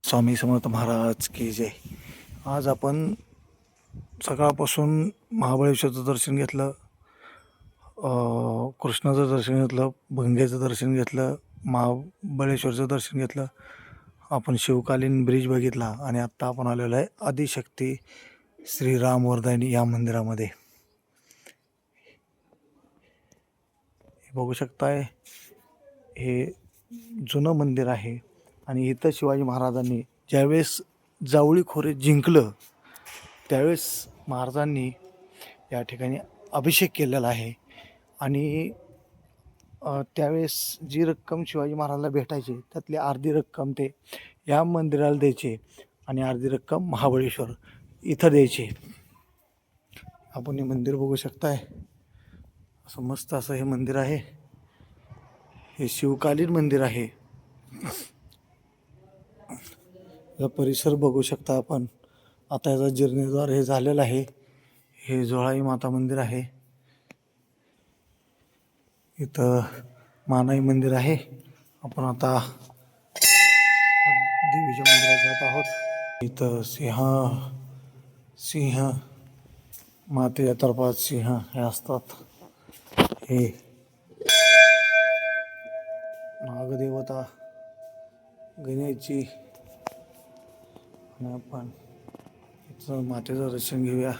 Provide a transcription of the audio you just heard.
स्वामी समर्थ महाराज की जय. आज आपण सकाळपासून महाबळेश्वरचं दर्शन घेतलं, कृष्णाचं दर्शन घेतलं, भंगेचं दर्शन घेतलं, महाबळेश्वरचं दर्शन घेतलं, आपण शिवकालीन ब्रिज बघितला आणि आत्ता आपण आलेलो आहे आदिशक्ती श्री रामवर्धायनी या मंदिरामध्ये. हे बघू शकताय, हे जुनं मंदिर आहे आणि इथं शिवाजी महाराजांनी ज्यावेळेस जावळी खोरे जिंकलं त्यावेळेस महाराजांनी या ठिकाणी अभिषेक केलेला आहे. आणि त्यावेळेस जी रक्कम शिवाजी महाराजांना भेटायची त्यातली अर्धी रक्कम ते या मंदिराला द्यायचे आणि अर्धी रक्कम महाबळेश्वर इथं द्यायचे. आपण हे मंदिर बघू शकताय, असं मस्त असं हे मंदिर आहे. हे शिवकालीन मंदिर आहे. याचा परिसर बघू शकता आपण. आता याचा जीर्णोद्धार हे झालेला आहे. हे जोळाई माता मंदिर आहे. इथं मानाई मंदिर आहे. आपण आता देवीच्या मंदिरात जात आहोत. इथं सिंह मातेच्या तर्फात सिंह हे असतात. हे नागदेवता गणेशजी. आणि आपण इथं मातेचं दर्शन घेऊया.